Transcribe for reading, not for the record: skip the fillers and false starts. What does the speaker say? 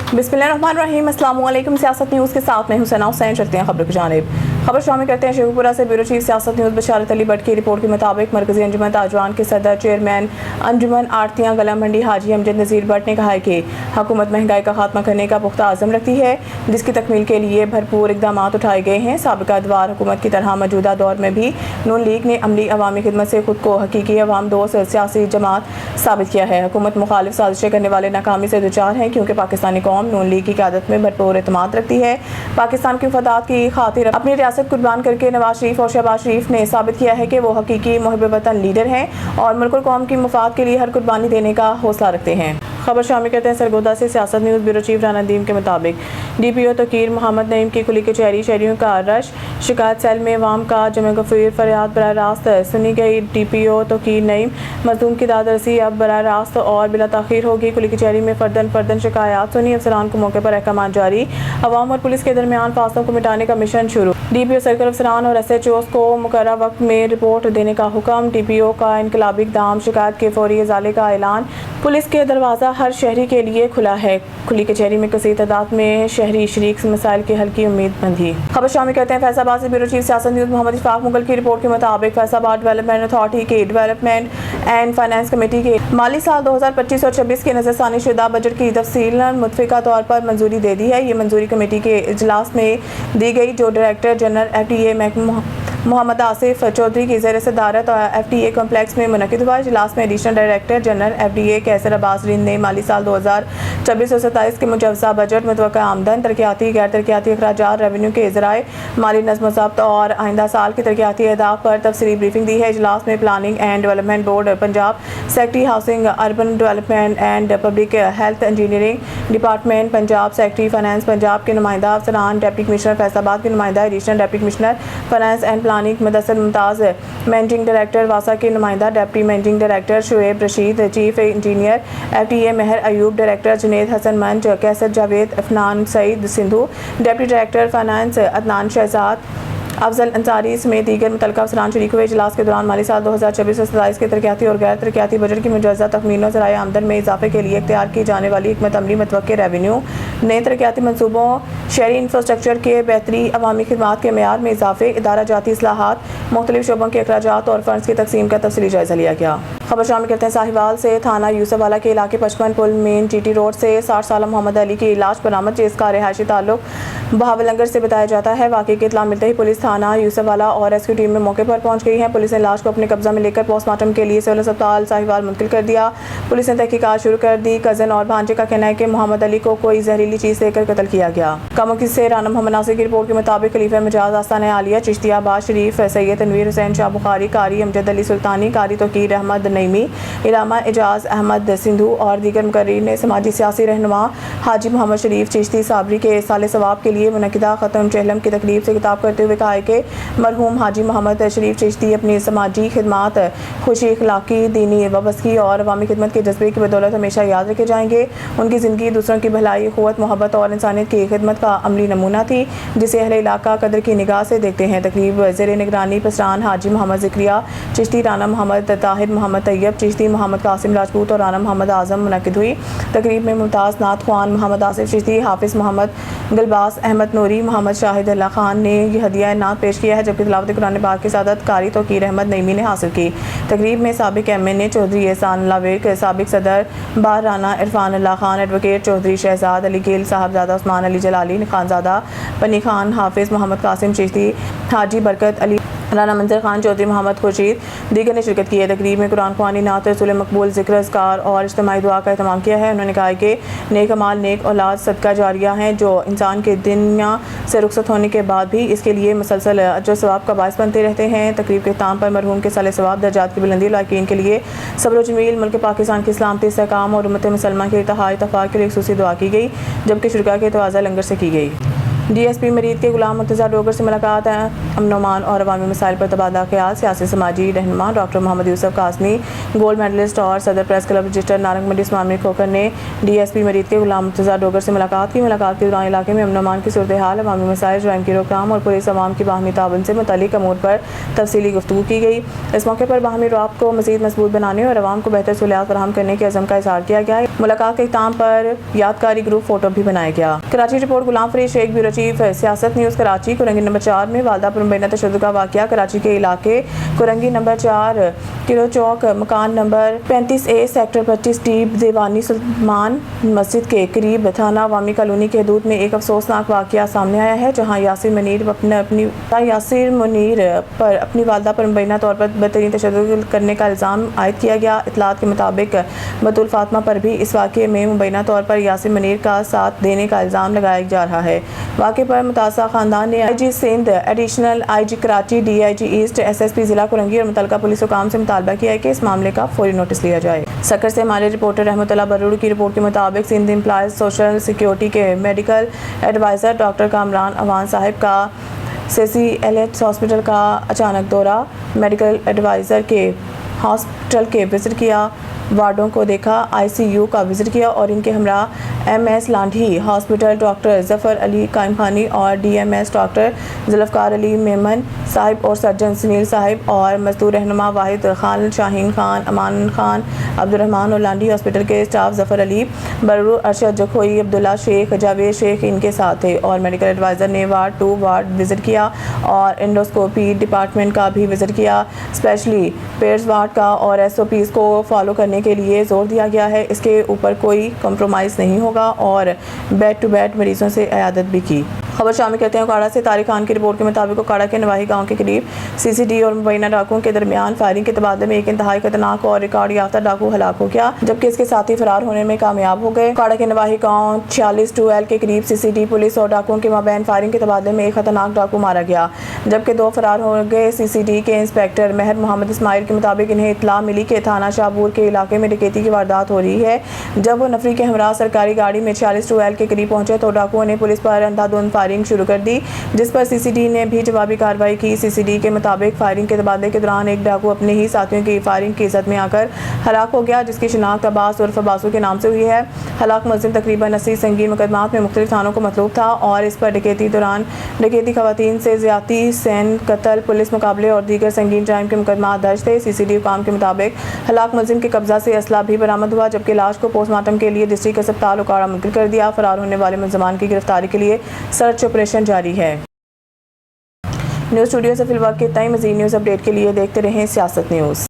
बिस्मिल्लाहिर्रहमानिर्रहीम। अस्सलाम वालेकुम। सियासत न्यूज़ के साथ मैं हुसैना हुसैन। चलते हैं खबर की जानिब। खबर शामिल करते हैं शेखुपुरा से। ब्यूरो चीफ सियासत न्यूज़ बशारत अली भट्ट की रिपोर्ट के मुताबिक मरकजी अंजुमन ताजरान के सदर चेयरमैन अंजुमन आड़तियाँ गला मंडी हाजी अमजद नज़ीर भट्ट ने कहा है कि हुकूमत महंगाई का खात्मा करने का पुख्ता आज़म रखती है, जिसकी तकमील के लिए भरपूर इक़दाम उठाए गए हैं। साबिक़ा अदवार हुकूमत की तरह मौजूदा दौर में भी नून लीग ने अमली अवामी खिदमत से खुद को हकीकी अवाम दोस्त सियासी जमात साबित किया है। हुकूमत मुखालिफ साजिशें करने वाले नाकामी से दुचार हैं, क्योंकि पाकिस्तानी कौम नून लीग की क़यादत में भरपूर एतमाद रखती है। पाकिस्तान की मफादात की खातिर अपनी रियासत कुर्बान करके नवाज शरीफ और शहबाज शरीफ ने साबित किया है कि वो हकीकी मुहिब वतन लीडर हैं और मुल्क और कौम की मफाद के लिए हर कुर्बानी देने का हौसला रखते हैं। खबर शामिल करते हैं सरगोदा से। सियासत news bureau chief Rana Nadeem के मुताबिक DPO तोकीर मोहम्मद नईम की कुली कचहरी शहरियों का रश, शिकायत सेल में अवाम का जमे गफीर, फरियाद बराह रास्त सुनी गई। DPO तोकीर नईम मजलूम की दादरसी अब बराह रास्त और बिला ताखीर होगी। कुली कचहरी में फर्दन शिकायत सुनी। अफसरान को मौके पर अहकाम जारी। अवाम और पुलिस के दरमियान फासलों को मिटाने का मिशन शुरू। DPO सर्कल अफसरान और SHOs को मुकर्रर वक्त में रिपोर्ट देने का हुक्म। DPO का इनकलाबी इक़दाम, शिकायत के फौरी इजाले का ऐलान। पुलिस के दरवाज़ा हर शहरी के लिए खुला है। खुली कचहरी में कसीर तादाद में शहरी शरीक मसाइल की हल की उम्मीद बंधी। खबर शामिल करते हैं फैसलाबाद से। ब्यूरो चीफ सियासत न्यूज़ मोहम्मद इशफाक मुगल की रिपोर्ट के मुताबिक फैसलाबाद डेवलपमेंट अथॉरिटी के डेवलपमेंट एंड फाइनेंस कमेटी के माली साल 2025 और 26 के नज़रसानी शुदा बजट की तफसील मुतफ़िका तौर पर मंजूरी दे दी है। ये मंजूरी कमेटी के इजलास में दी गई, जो director general FDA Mohammad Asif Chaudhry की ज़ेर सदारत FDA कम्प्लेक्स में मुनक़िद हुआ। इजलास में एडिशनल डायरेक्टर जनरल FDA कैसर अब्बास रिंद ने माली साल 2026-27 के मुजवज़ा बजट, मुतवक्का आमदन, तरक्याती गैर तरक्याती अखराजात, रेवेन्यू के ज़राए, माली नज़्म ज़ब्त और आइंदा साल के तरक्याती अहदाफ पर तफसीली ब्रीफिंग दी है। इजलास में planning and development board Punjab, secretary housing urban development and public health engineering department Punjab, secretary finance Punjab के नुमाइंदा अफसरान, डिप्टी कमिश्नर फैसलाबाद के नुमाइंदा, additional deputy commissioner finance and planning Mudassir Mumtaz, managing director वासा के नुमाइंदा, deputy managing director Shoaib Rashid, chief engineer FDA Mehar Ayub, director Junaid Hassan Manch, Qaiser Javed, Afnan Saeed Sindhu, deputy director finance Adnan Shahzad, Afzal Ansari समेत दीगर मुतल्लिक़ा अफसरान शरीक हुए। इजलास के दौरान माली साल 2026-27 के तरक्याती और गैर तरक्याती बजट की मुजवज़ा तखमीनों ज़राए आमदन में इजाफे के लिए इख्तियार की जाने वाली हिकमत अमली, मुतवक्के रेवेन्यू, नए तरक्याती मनसूबों, शहरी इंफ्रास्ट्रक्चर के बेहतरी, अवामी खिदमात के मेयार में इजाफे, इदारा जाती इस्लाहात, मुख्तलिफ शोबों के अखराजात और फंड्स की तकसीम का तफसीली जायज़ा लिया गया। खबर शामिल करते हैं साहिवाल से। थाना यूसुफवाला के इलाके 55 पुल मेन GT रोड से 60 साल मोहम्मद अली की लाश बरामद, जिसका रिहायशी ताल्लुक बहावलंगर से बताया जाता है। वाक़े की इत्तला मिलते ही पुलिस थाना यूसुफवाला और रेस्क्यू टीम में मौके पर पहुंच गई है। पुलिस ने लाश को अपने कब्जा में लेकर पोस्टमार्टम के लिए सिविल अस्पताल साहिवाल मुंतकिल कर दिया। पुलिस ने तहकीकात शुरू कर दी। कज़न और भांजे का कहना है कि मोहम्मद अली को कोई जहरीली चीज़ देकर कत्ल किया गया। कमुकी से राना मोहम्मद नासिर की रिपोर्ट के मुताबिक खलीफा मजाज आस्ताना आलिया चिश्तिया बाज शरीफ, सैयद तनवीर हुसैन शाह बुखारी, कारी अमजद अली सुल्तानी, कारी तोकीर अहमद नईमी, इलामा एजाज अहमद सिंधु और दीगर मुकर्रीन ने समाजी सियासी रहनुमा हाजी मोहम्मद शरीफ चिश्ती साबरी के साले सवाब के लिए मुनक़िदा ख़त्म चहलम की तकरीब से खिताब करते हुए कहा है कि मरहूम हाजी मोहम्मद शरीफ चिश्ती अपनी समाजी खिदमात, खुशी, अखलाकी, दीनी वाबस्तगी और अवामी खिदमत के जज्बे की बदौलत हमेशा याद रखे जाएंगे। उनकी ज़िंदगी दूसरों की भलाई, क़ुव्वत, मोहब्बत और इंसानियत की खिदमत का अमली नमूना थी, जिसे अहले इलाका कदर की निगाह से देखते हैं। तकरीब ज़ेर निगरानी पसरान हाजी मोहम्मद ज़िक्रिया चिश्ती, राना मोहम्मद ताहिर, मोहम्मद तैयब चिश्ती, मोहम्मद कासिम राजपूत और राना मोहम्मद आज़म मुनक़िद हुई। तकरीब में मुमताज़ नात ख़्वान मोहम्मद आसिफ चिश्ती, हाफिज़ मोहम्मद गुलबास अहमद नूरी, मोहम्मद शाहिद अल्लाह खान ने यह हदिया नात पेश किया है, जबकि तिलावत कुरान पाक की सादत कारी तोकीर अहमद नईमी ने हासिल की। तकरीब में साबिक MNA चौधरी एहसान अल्लाह विर्क, साबिक सदर बार राना इरफान अल्लाह खान, एडवोकेट चौधरी शहजाद अली गिल, साहबजादा उस्मान अली जलाली खानजादा, पनी खान, हाफिज़ मोहम्मद कासिम चिश्ती, हाजी बरकत अली, राना मंजर खान चौधरी, मोहम्मद खुर्शीद दीगर ने शिरकत की है। तकरीब में कुरान ख़वानी, नात, रसूल मकबूल, ज़िक्र, अज़कार और इज्तिमाई दुआ का एहतमाम किया है। उन्होंने कहा कि नेक अमाल, नेक औलाद सदका जारिया हैं, जो इंसान के दुनिया से रुखसत होने के बाद भी इसके लिए मुसलसल अजर सवाब का बायस बनते रहते हैं। तकरीब के इख्तिताम पर मरहूम के साले सवाब, दर्जात की बुलंदी, लाकीन के लिए सब्र जमील, मुल्क पाकिस्तान की सलामती, इस्तेहकाम और उम्मत मुसलमान के इत्तेहाद इत्तफाक के लिए खुसूसी दुआ की गई, जबकि शुरका की तवाज़ा लंगर से की गई। DSP मरीद के गुलाम मुर्तज़ा डोगर से मुलाकात, अमन अमान और अवामी मसाइल पर तबादला ख्याल। सियासी समाजी रहनुमा doctor Mohammad Yousuf Qasmi, gold medallist और सदर press club register Narang Mandi Ismail Khokhar ने DSP मरीद के गुलाम मुर्तज़ा डोगर से मुलाकात की। मुलाकात के दौरान इलाके में अमन अमान की सूरत हाल, अवामी मसाइल, जुराइम की रोकथाम और पुलिस अवाम की बाहमी ताउन से मुतल्लिक़ अमूर पर तफसीली गुफ्तगू की गई। इस मौके पर बाहमी रब्त को मज़ीद मजबूत बनाने और अवाम को बेहतर सहूलियात फराहम करने के अज़म का इज़हार किया गया। मुलाकात के इख्तिताम पर यादगारी ग्रुप फोटो भी बनाया गया। Karachi report Ghulam Farid Sheikh, bureau chief सियासत न्यूज़ कराची। कुरंगी नंबर 4 में वालदा पर मुबैना तशद्दुद का वाक़या। कराची के इलाके कुरंगी नंबर 4 किलो चौक मकान नंबर 35A सेक्टर 25D दीवानी सुल्तान मस्जिद के करीब थाना अवामी कॉलोनी के हदूद में एक अफसोसनाक वाक़या सामने आया है, जहाँ यासिर मुनीर पर अपनी वालदा पर मुबैना तौर पर बदतरीन तशद्दुद करने का इल्ज़ाम आयद किया गया। इत्तलात के मुताबिक बतूल फातिमा पर भी इस वाक़े में मुबैना तौर पर यासिर मुनीर का साथ देने का इल्ज़ाम लगाया जा रहा है। वाक़े पर मुतासा ख़ानदान ने IG Sindh, additional IG Karachi, DIG east, SSP ज़िला कुरंगी और मुतल्लिका पुलिस हुकाम से मुतालबा किया है कि इस मामले का फौरी नोटिस लिया जाए। सकर से हमारे रिपोर्टर रहमतुल्लाह बरूड़ की रिपोर्ट के मुताबिक सिंध एम्प्लॉयज़ सोशल सिक्योरिटी के medical adviser doctor Kamran Awan sahib का CCLH हॉस्पिटल का अचानक दौरा। मेडिकल एडवाइज़र के हॉस्पिटल के विज़िट किया, वार्डों को देखा, ICU का विज़िट किया और इनके हमरा MS Landhi hospital doctor Zafar Ali Kaimkhani और DMS डॉक्टर जुल्फ़कार अली मेमन साहिब और सर्जन सुनील साहिब और मजदूर रहनुमा वाहिद खान, शाहीन खान, अमान खान, अब्दुर्रहमान और लांढी हॉस्पिटल के स्टाफ ज़फ़र अली, बरूर, अरशद जखोई, अब्दुल्ला शेख, जावेद शेख इनके साथ थे। और मेडिकल एडवाइज़र ने वार्ड 2 वार्ड विज़िट किया और एंडोस्कोपी डिपार्टमेंट का भी विज़िट किया। स्पेशली पेयर्स वार्ड का और SOPs को फॉलो करने के लिए जोर दिया गया है। इसके ऊपर कोई कंप्रोमाइज़ नहीं होगा और बेड टू बेड मरीजों से इयादत भी की। खबर शामिल करते हैं उकाड़ा से। तारिक खान की रिपोर्ट के मुताबिक उकाड़ा के नवाही गांव के करीब CCD और मुबैना डाकुओं के दरमियान फायरिंग के तबादले में एक इंतहाई खतरनाक और रिकॉर्ड याफ्ता डाकू हलाक हो गया, जबकि इसके साथी फरार होने में कामयाब हो गए। उकाड़ा के नवाही गांव 46-2L के करीब CCD पुलिस और डाकुओं के माबैन फायरिंग के तबादले में एक खतरनाक डाकू मारा गया, जबकि 2 फरार हो गए। CCD के इंस्पेक्टर महर मोहम्मद इस्माइल के मुताबिक इन्हें इत्तला मिली कि थाना शाहपुर के इलाके में डकैती की वारदात हो रही है। जब वो नफरी के हमरा सरकारी गाड़ी में 46-2L के करीब पहुंचे तो डाकुओं ने पुलिस पर अंधाधुंध फायरिंग शुरू कर दी, जिस पर CCD ने भी जवाबी कार्रवाई की। CCD के मुताबिक फायरिंग के तबादले के दौरान एक डाकू अपने ही साथियों की फायरिंग की इज़्ज़त में आकर हलाक हो गया, जिसकी शिनाख्त अब्बास उर्फ बासु के नाम से हुई है। हलाक मुलजिम तकरीबन 80 संगीन मुकदमात में मुख्तलिफ थानों को मतलूब था और इस पर डकैती दौरान डकैती, खवातीन से ज़्यादती, सैन, कत्ल, पुलिस मुकाबले और दीगर संगीन जराइम के मुकदमात दर्ज थे। CCD हुकाम के मुताबिक हलाक मुलजिम के कब्जा से असला भी बरामद हुआ, जबकि लाश को पोस्टमार्टम के लिए डिस्ट्रिक्ट अस्पताल उकाड़ा मुंतकिल कर दिया। फरार होने वाले मुलजमान की गिरफ्तारी के लिए सर्च ऑपरेशन जारी है। न्यूज़ स्टूडियो से फिलहाल इतना ही। मज़ीद न्यूज़ अपडेट के लिए देखते रहें सियासत न्यूज़।